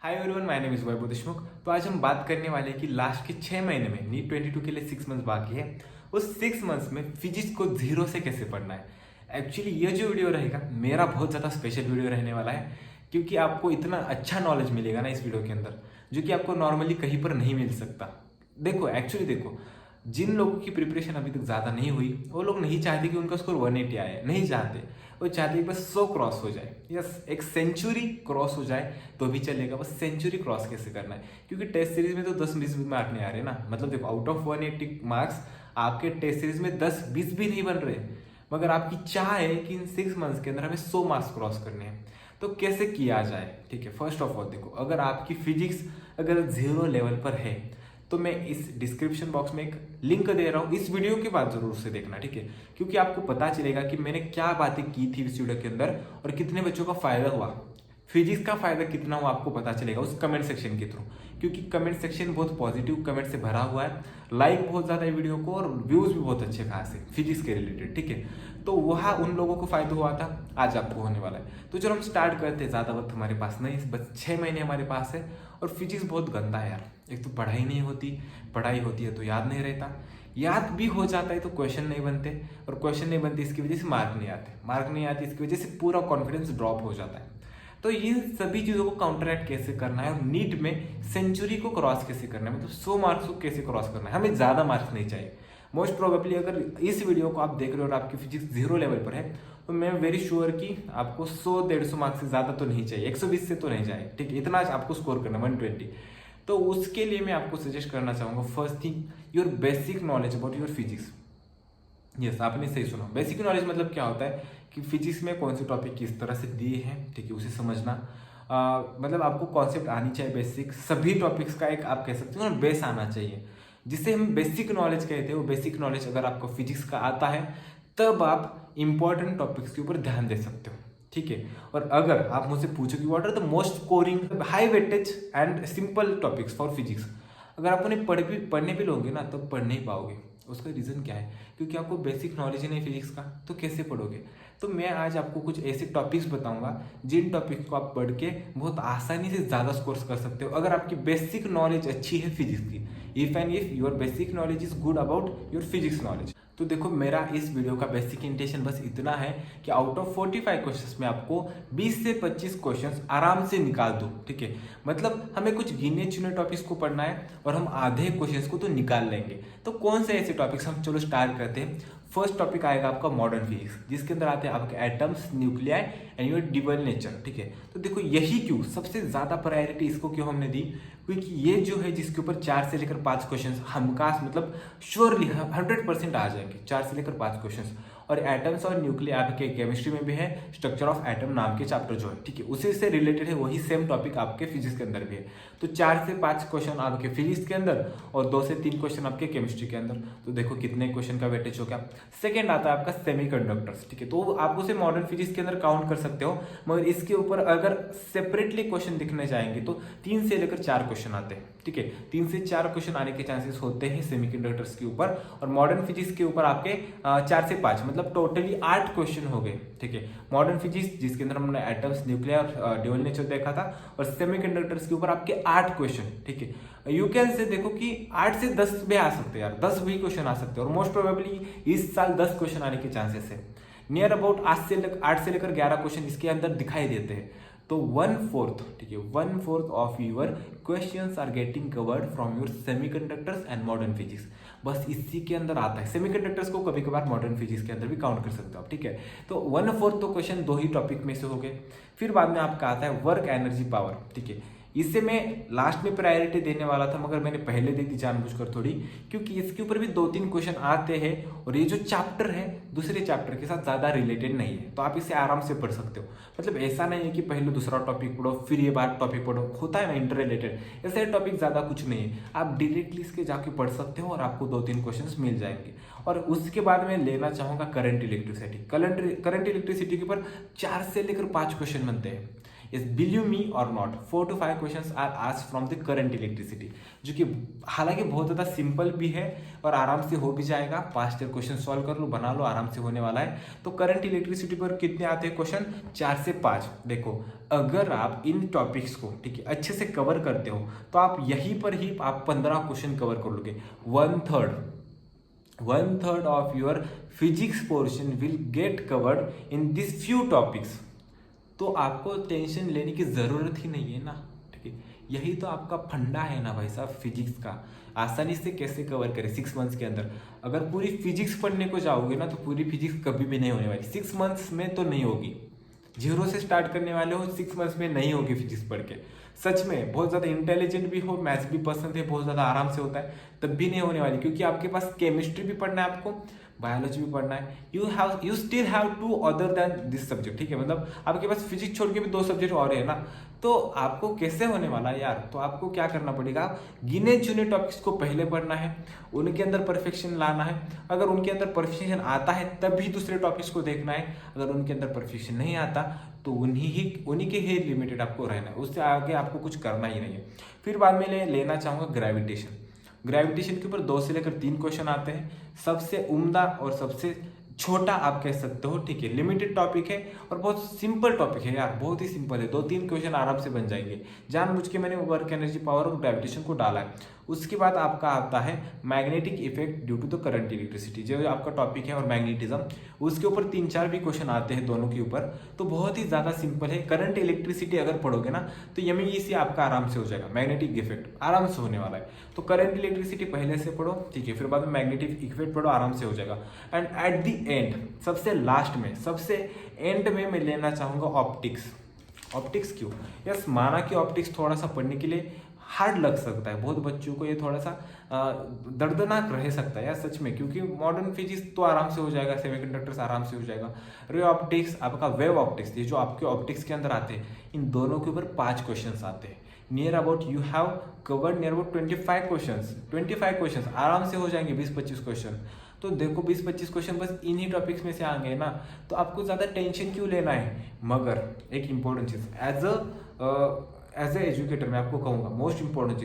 Hi everyone, my name is Vaibhav Deshmukh. तो आज हम बात करने वाले हैं कि लास्ट के 6 महीने में नीट 22 के लिए 6 मंथ्स बाकी है। उस 6 मंथ्स में फिजिक्स को जीरो से कैसे पढ़ना है। एक्चुअली ये जो वीडियो रहेगा मेरा बहुत ज़्यादा स्पेशल वीडियो रहने वाला है, क्योंकि आपको इतना अच्छा नॉलेज मिलेगा ना इस वीडियो के अंदर, जो कि आपको नॉर्मली कहीं पर नहीं मिल सकता। देखो, जिन लोगों की प्रिपरेशन अभी तक ज़्यादा नहीं हुई वो लोग नहीं चाहते कि उनका स्कोर 180 आए, नहीं चाहते। वो चाहते कि बस 100 क्रॉस हो जाए, यस एक सेंचुरी क्रॉस हो जाए तो भी चलेगा। बस सेंचुरी क्रॉस कैसे करना है, क्योंकि टेस्ट सीरीज में तो 10-20 मार्क नहीं आ रहे ना। मतलब देखो, आउट ऑफ 180 मार्क्स आपके टेस्ट सीरीज में 10-20 भी नहीं बन रहे, मगर आपकी चाह है कि इन 6 मंथ्स के अंदर हमें 100 मार्क्स क्रॉस करने हैं। तो कैसे किया जाए, ठीक है। फर्स्ट ऑफ ऑल देखो, अगर आपकी फिजिक्स अगर 0 लेवल पर है तो मैं इस डिस्क्रिप्शन बॉक्स में एक लिंक दे रहा हूँ, इस वीडियो के बाद जरूर से देखना, ठीक है। क्योंकि आपको पता चलेगा कि मैंने क्या बातें की थी इस वीडियो के अंदर और कितने बच्चों का फायदा हुआ, फिजिक्स का फायदा कितना हुआ आपको पता चलेगा उस कमेंट सेक्शन के थ्रू। क्योंकि कमेंट सेक्शन बहुत पॉजिटिव कमेंट से भरा हुआ है, लाइक बहुत ज्यादा है वीडियो को और व्यूज भी बहुत अच्छे खास है फिजिक्स के रिलेटेड, ठीक है। तो वहाँ उन लोगों को फायदा हुआ था, आज आपको होने वाला है। तो चलो हम स्टार्ट करते हैं, ज्यादा वक्त हमारे पास नहीं, बस 6 महीने हमारे पास है। और फिजिक्स बहुत गंदा है यार, एक तो पढ़ाई नहीं होती, पढ़ाई होती है तो याद नहीं रहता, याद भी हो जाता है तो क्वेश्चन नहीं बनते, और क्वेश्चन नहीं बनते इसकी वजह से मार्क नहीं आते, मार्क नहीं आते इसकी वजह से पूरा कॉन्फिडेंस ड्रॉप हो जाता है। तो इन सभी चीज़ों को काउंटरैक्ट कैसे करना है और नीट में सेंचुरी को क्रॉस कैसे करना है, मतलब 100 मार्क्स को कैसे क्रॉस करना है। हमें ज़्यादा मार्क्स नहीं चाहिए। मोस्ट प्रोबेबली अगर इस वीडियो को आप देख रहे हो और आपकी फिजिक्स 0 लेवल पर है तो मैं वेरी श्योर कि आपको 100-150 मार्क्स से ज़्यादा तो नहीं चाहिए, 120 से तो नहीं जाए, ठीक है। इतना आपको स्कोर करना 120। तो उसके लिए मैं आपको सजेस्ट करना चाहूँगा, first thing your basic knowledge about your physics. Yes, आपने सही सुना। बेसिक नॉलेज मतलब क्या होता है कि फिजिक्स में कौन से टॉपिक किस तरह से दिए हैं, ठीक है, उसे समझना। मतलब आपको कॉन्सेप्ट आनी चाहिए बेसिक, सभी टॉपिक्स का एक आप कह सकते हो ना बेस आना चाहिए, जिसे हम बेसिक नॉलेज कहते हैं। वो बेसिक नॉलेज अगर आपको फिजिक्स का आता है तब आप इंपॉर्टेंट टॉपिक्स के ऊपर ध्यान दे सकते हो, ठीक है। और अगर आप मुझसे पूछो कि what are the most scoring high weightage and simple topics for physics, अगर आप उन्हें पढ़ने भी लोगे ना तब पढ़ नहीं पाओगे। उसका रीज़न क्या है, क्योंकि आपको बेसिक नॉलेज ही नहीं फिजिक्स का, तो कैसे पढ़ोगे। तो मैं आज आपको कुछ ऐसे टॉपिक्स बताऊंगा जिन टॉपिक्स को आप पढ़ के बहुत आसानी से ज़्यादा स्कोर्स कर सकते हो, अगर आपकी बेसिक नॉलेज अच्छी है फिजिक्स की। If and if your basic knowledge is good about your physics knowledge. तो देखो, मेरा इस वीडियो का बेसिक इंटेंशन बस इतना है कि आउट ऑफ 45 क्वेश्चंस में आपको 20 से 25 क्वेश्चंस आराम से निकाल दूं, ठीक है। मतलब हमें कुछ गिने चुने टॉपिक्स को पढ़ना है और हम आधे क्वेश्चंस को तो निकाल लेंगे। तो कौन से ऐसे टॉपिक्स, हम चलो स्टार्ट करते हैं। फर्स्ट टॉपिक आएगा आपका मॉडर्न फिजिक्स, जिसके अंदर आते हैं आपके atoms, nuclei and your divine nature, ठीक है। तो देखो, यही क्यों सबसे ज्यादा प्रायोरिटी इसको क्यों हमने दी, क्योंकि ये जो है जिसके ऊपर 4 से लेकर 5 क्वेश्चन हमखास मतलब श्योरली 100% आ जाएंगे, 4 से लेकर 5 क्वेश्चन। और एटम्स और न्यूक्लियर आपके केमिस्ट्री में भी है, स्ट्रक्चर ऑफ एटम नाम के चैप्टर जो है, ठीक है, उसी से रिलेटेड है, वही सेम टॉपिक आपके फिजिक्स के अंदर भी है। तो 4 से 5 क्वेश्चन आपके फिजिक्स के अंदर और 2 से 3 क्वेश्चन आपके केमिस्ट्री के अंदर। तो देखो कितने क्वेश्चन का वेटेज हो गया। सेकंड आता है आपका सेमीकंडक्टर्स, ठीक है। तो आप उसे मॉडर्न फिजिक्स के अंदर काउंट कर सकते हो, मगर इसके ऊपर अगर सेपरेटली क्वेश्चन दिखने जाएंगे तो 3 से लेकर 4 क्वेश्चन आते हैं, ठीक है। 3 से 4 क्वेश्चन आने के चांसेस होते हैं सेमीकंडक्टर्स के ऊपर, और मॉडर्न फिजिक्स के ऊपर आपके 4 से 5 मतलब टोटली 8 क्वेश्चन हो गए, ठीक है। मॉडर्न फिजिक्स जिसके अंदर हमने एटम्स, न्यूक्लियर, ड्यूअल नेचर देखा था, और सेमीकंडक्टर्स के ऊपर आपके 8 क्वेश्चन, ठीक है। यू कैन से देखो कि 8 से 10 भी आ सकते हैं यार, 10 भी क्वेश्चन आ सकते हैं, और मोस्ट प्रोबेबली इस साल 10 क्वेश्चन आने के चांसेस है। नियर अबाउट 8 से लेकर 11 क्वेश्चन इसके अंदर दिखाई देते हैं। तो 1/4, ठीक है, 1/4 of your questions are getting covered from your semiconductors and modern physics. बस इसी के अंदर आता है। सेमीकंडक्टर्स को कभी कभार मॉडर्न फिजिक्स के अंदर भी काउंट कर सकते हो आप, ठीक है। तो 1/4 तो क्वेश्चन 2 ही टॉपिक में से हो गए। फिर बाद में आपका आता है वर्क एनर्जी पावर, ठीक है। इसे मैं लास्ट में प्रायोरिटी देने वाला था, मगर मैंने पहले दे दी जानबूझकर थोड़ी, क्योंकि इसके ऊपर भी 2-3 क्वेश्चन आते हैं और ये जो चैप्टर है दूसरे चैप्टर के साथ ज्यादा रिलेटेड नहीं है, तो आप इसे आराम से पढ़ सकते हो। मतलब ऐसा नहीं है कि पहले दूसरा टॉपिक पढ़ो फिर ये बात टॉपिक पढ़ो, होता है ना इंटर रिलेटेड, ऐसे टॉपिक ज्यादा कुछ नहीं है। आप डायरेक्टली इसके जाके पढ़ सकते हो और आपको 2-3 क्वेश्चन मिल जाएंगे। और उसके बाद मैं लेना चाहूंगा करंट इलेक्ट्रिसिटी। करंट इलेक्ट्रिसिटी के ऊपर 4 से लेकर 5 क्वेश्चन बनते हैं। इस बिलीव मी और not 4 to 5 questions are asked from the current electricity, जो कि हालांकि बहुत ज़्यादा सिंपल भी है और आराम से हो भी जाएगा। पास्ट ईयर क्वेश्चन सॉल्व कर लो, बना लो, आराम से होने वाला है। तो करंट इलेक्ट्रिसिटी पर कितने आते हैं क्वेश्चन? 4 से 5। देखो अगर आप इन टॉपिक्स को ठीक है अच्छे से कवर करते हो तो आप यहीं पर ही आप 15 क्वेश्चन कवर कर लोगे। 1/3 of your physics portion will get covered in this few topics. तो आपको टेंशन लेने की ज़रूरत ही नहीं है ना, ठीक है। यही तो आपका फंडा है ना भाई साहब फिजिक्स का, आसानी से कैसे कवर करें 6 मंथ्स के अंदर। अगर पूरी फिजिक्स पढ़ने को जाओगे ना तो पूरी फिजिक्स कभी भी नहीं होने वाली, 6 मंथ्स में तो नहीं होगी। 0 से स्टार्ट करने वाले हो, 6 मंथ्स में नहीं होगी फिजिक्स पढ़ के। सच में बहुत ज़्यादा इंटेलिजेंट भी हो, मैथ्स भी पसंद है, बहुत ज़्यादा आराम से होता है, तब भी नहीं होने वाली, क्योंकि आपके पास केमिस्ट्री भी पढ़ना है, आपको बायोलॉजी भी पढ़ना है। You still have 2 other than this subject, ठीक है। मतलब आपके पास फिजिक्स छोड़ के भी 2 सब्जेक्ट और है ना, तो आपको कैसे होने वाला है यार। तो आपको क्या करना पड़ेगा, गिने चुने टॉपिक्स को पहले पढ़ना है, उनके अंदर परफेक्शन लाना है। अगर उनके अंदर परफेक्शन आता है तभी दूसरे टॉपिक्स को देखना है, अगर उनके अंदर परफेक्शन नहीं आता तो उन्हीं के ही लिमिटेड आपको रहना है, उससे आगे आपको कुछ करना ही नहीं है। फिर बाद में लेना चाहूँगा ग्रेविटेशन। ग्रेविटेशन के ऊपर 2 से लेकर 3 क्वेश्चन आते हैं, सबसे उम्दा और सबसे छोटा आप कह सकते हो, ठीक है। लिमिटेड टॉपिक है और बहुत सिंपल टॉपिक है यार, बहुत ही सिंपल है, 2-3 क्वेश्चन आराम से बन जाएंगे। जानबूझ के मैंने वर्क एनर्जी पावर और ग्रेविटेशन को डाला है। उसके बाद आपका आता है magnetic effect due to the current electricity, जो आपका टॉपिक है, और मैग्नेटिज्म। उसके ऊपर 3-4 भी क्वेश्चन आते हैं दोनों के ऊपर, तो बहुत ही ज़्यादा सिंपल है। करंट इलेक्ट्रिसिटी अगर पढ़ोगे ना तो MEEC आपका आराम से हो जाएगा, मैग्नेटिक इफेक्ट आराम से होने वाला है। तो करंट इलेक्ट्रिसिटी पहले से पढ़ो, ठीक है, फिर बाद में मैग्नेटिक इफेक्ट पढ़ो, आराम से हो जाएगा। एंड एट द एंड, सबसे लास्ट में, सबसे एंड में मैं लेना चाहूँगा ऑप्टिक्स। ऑप्टिक्स क्यों? यस, माना कि ऑप्टिक्स थोड़ा सा पढ़ने के लिए हार्ड लग सकता है, बहुत बच्चों को ये थोड़ा सा दर्दनाक रह सकता है यार, सच में, क्योंकि मॉडर्न फिजिक्स तो आराम से हो जाएगा, सेमीकंडक्टर्स आराम से हो जाएगा। रे ऑप्टिक्स, आपका वेव ऑप्टिक्स, ये जो आपके ऑप्टिक्स के अंदर आते हैं, इन दोनों के ऊपर 5 क्वेश्चन आते हैं। Near about you have covered near about 25 question आराम से हो जाएंगे, 20-25 क्वेश्चन। तो देखो 20-25 क्वेश्चन बस इन्हीं टॉपिक्स में से आ गए ना, तो आपको ज़्यादा टेंशन क्यों लेना है। मगर एक इंपॉर्टेंट चीज़, एज ए एजुकेटर मैं आपको कहूँगा, मोस्ट इंपॉर्टेंट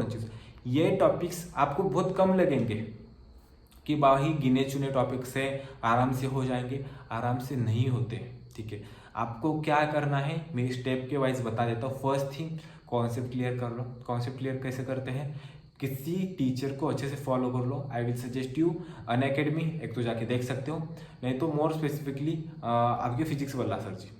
चीज़, ये टॉपिक्स आपको बहुत कम लगेंगे कि बाही गिने चुने टॉपिक से आराम से हो जाएंगे, आराम से नहीं होते, ठीक है। आपको क्या करना है मैं स्टेप के वाइज बता देता हूँ। फर्स्ट थिंग, कॉन्सेप्ट क्लियर कर लो। कॉन्सेप्ट क्लियर कैसे करते हैं, किसी टीचर को अच्छे से फॉलो कर लो। I will suggest you Unacademy, एक तो जाके देख सकते हो, नहीं तो मोर स्पेसिफिकली आपके फिजिक्स वाला सर जी,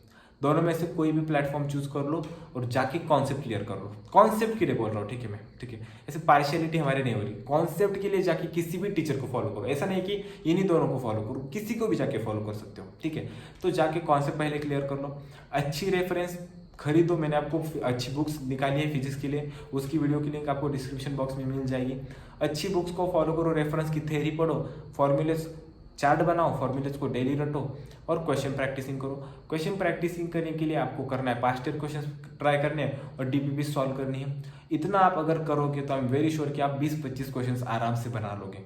दोनों में से कोई भी प्लेटफॉर्म चूज कर लो और जाके कॉन्सेप्ट क्लियर कर लो। कॉन्सेप्ट के लिए बोल रहा हूँ, ठीक है मैं, ठीक है, ऐसे पार्शियलिटी हमारे नहीं हो रही। कॉन्सेप्ट के लिए जाके किसी भी टीचर को फॉलो करो, ऐसा नहीं कि इन्हीं दोनों को फॉलो करो, किसी को भी जाके फॉलो कर सकते हो, ठीक है। तो जाके कॉन्सेप्ट पहले क्लियर कर लो। अच्छी रेफरेंस खरीदो, मैंने आपको अच्छी बुक्स निकाली है फिजिक्स के लिए, उसकी वीडियो की लिंक आपको डिस्क्रिप्शन बॉक्स में मिल जाएगी। अच्छी बुक्स को फॉलो करो, रेफरेंस की थ्योरी पढ़ो, फॉर्मूलेस चार्ट बनाओ, फॉर्मूलेस को डेली रटो और क्वेश्चन प्रैक्टिसिंग करो। क्वेश्चन प्रैक्टिसिंग करने के लिए आपको करना है पास्ट ईयर क्वेश्चन ट्राई करने हैं और DPP सॉल्व करनी है। इतना आप अगर करोगे तो आई एम वेरी श्योर कि आप 20-25 क्वेश्चन आराम से बना लोगे।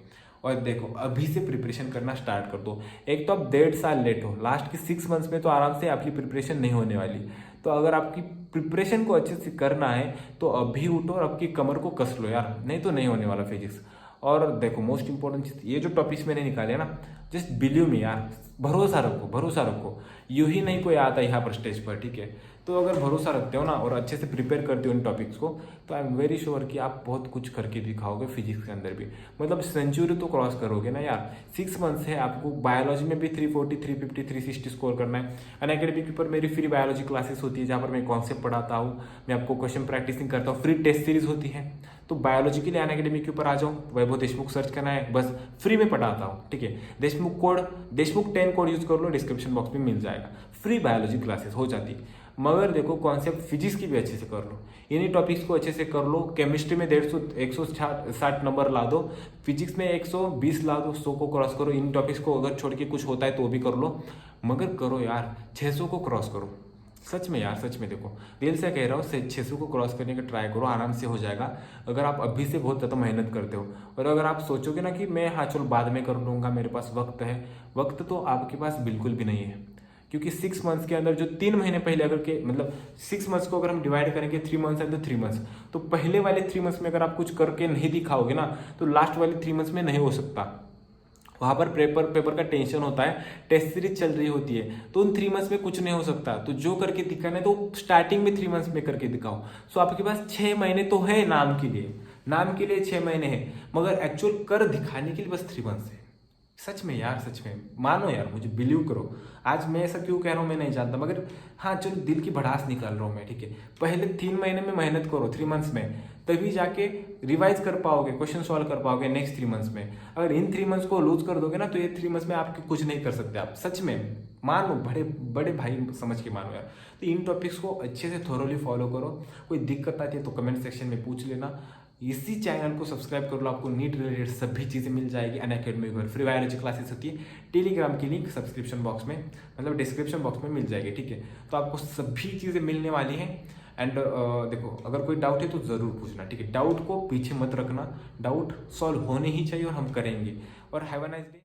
और देखो अभी से प्रिपरेशन करना स्टार्ट कर दो। एक तो आप 1.5 साल लेट हो, लास्ट के 6 मंथ्स में तो आराम से आपकी प्रिपरेशन नहीं होने वाली। तो अगर आपकी प्रिपरेशन को अच्छे से करना है तो अभी उठो और आपकी कमर को कस लो यार, नहीं तो नहीं होने वाला फिजिक्स। और देखो मोस्ट इंपॉर्टेंट चीज़, ये जो टॉपिक्स मैंने निकाले ना, जस्ट बिलीव मी यार, भरोसा रखो। यूं ही नहीं कोई आता यहाँ पर स्टेज पर, ठीक है। तो अगर भरोसा रखते हो ना और अच्छे से प्रिपेयर करते हो इन टॉपिक्स को, तो आई एम वेरी श्योर कि आप बहुत कुछ करके दिखाओगे फिजिक्स के अंदर भी। मतलब सेंचुरी तो क्रॉस करोगे ना यार। 6 मंथ्स है, आपको बायोलॉजी में भी 340, 350, 360 स्कोर करना है। अनअकैडमी के ऊपर मेरी फ्री बायोलॉजी क्लासेस होती है, जहाँ पर मैं कॉन्सेप्ट पढ़ाता हूँ, मैं आपको क्वेश्चन प्रैक्टिसिंग करता हूँ, फ्री टेस्ट सीरीज होती है। तो बायोलॉजी के लिए अनअकैडमी के ऊपर आ जाओ, वैभव देशमुख सर्च करना है, बस फ्री में पढ़ाता हूँ, ठीक है। देशमुख 10 कोड यूज कर लो, डिस्क्रिप्शन बॉक्स में मिल जाएगा, फ्री बायोलॉजी क्लासेस हो जाती है। मगर देखो कॉन्सेप्ट फिजिक्स की भी अच्छे से कर लो, इन्हीं टॉपिक्स को अच्छे से कर लो। केमिस्ट्री में 160 नंबर ला दो, फिजिक्स में 120 ला दो, 100 को क्रॉस करो। इन टॉपिक्स को अगर छोड़ के कुछ होता है तो भी कर लो, मगर करो यार, 600 को क्रॉस करो। सच में यार, सच में देखो, दिल से कह रहा हूँ, 600 को क्रॉस करने का ट्राई करो, आराम से हो जाएगा अगर आप अभी से बहुत ज़्यादा मेहनत करते हो। और अगर आप सोचोगे ना कि मैं हाँ चलो बाद में कर लूँगा, मेरे पास वक्त है, वक्त तो आपके पास बिल्कुल भी नहीं है। क्योंकि 6 मंथ्स के अंदर जो 3 महीने पहले अगर के मतलब 6 मंथ्स को अगर हम डिवाइड करेंगे 3 मंथ्स एंड 3 मंथ्स, तो पहले वाले 3 मंथ्स में अगर आप कुछ करके नहीं दिखाओगे ना तो लास्ट वाले 3 मंथ्स में नहीं हो सकता। वहाँ पर पेपर का टेंशन होता है, टेस्ट सीरीज चल रही होती है, तो उन 3 मंथ्स में कुछ नहीं हो सकता। तो जो करके दिखाना है तो स्टार्टिंग में 3 मंथ्स में करके दिखाओ। सो आपके पास 6 महीने तो है नाम के लिए 6 महीने हैं, मगर एक्चुअल कर दिखाने के लिए बस 3 मंथ्स है। सच में यार, सच में मानो यार, मुझे बिलीव करो। आज मैं ऐसा क्यों कह रहा हूँ मैं नहीं जानता, मगर हाँ चलो दिल की भड़ास निकाल रहा हूँ मैं, ठीक है। पहले 3 महीने में मेहनत करो, 3 मंथ्स में, तभी जाके रिवाइज कर पाओगे, क्वेश्चन सॉल्व कर पाओगे नेक्स्ट 3 मंथ्स में। अगर इन 3 मंथ्स को लूज कर दोगे ना तो ये 3 मंथ्स में आप कुछ नहीं कर सकते आप, सच में मानो, बड़े बड़े भाई समझ के मानो यार। तो इन टॉपिक्स को अच्छे से थोरोली फॉलो करो। कोई दिक्कत आती है तो कमेंट सेक्शन में पूछ लेना। इसी चैनल को सब्सक्राइब कर लो, आपको नीट रिलेटेड सभी चीज़ें मिल जाएगी। अनअकैडमी पर फ्री बायोलॉजी क्लासेस होती है, टेलीग्राम की लिंक सब्सक्रिप्शन बॉक्स में मतलब डिस्क्रिप्शन बॉक्स में मिल जाएगी, ठीक है। तो आपको सभी चीज़ें मिलने वाली हैं। एंड देखो, अगर कोई डाउट है तो ज़रूर पूछना, ठीक है। डाउट को पीछे मत रखना, डाउट सॉल्व होने ही चाहिए और हम करेंगे। और हैव अ नाइस डे।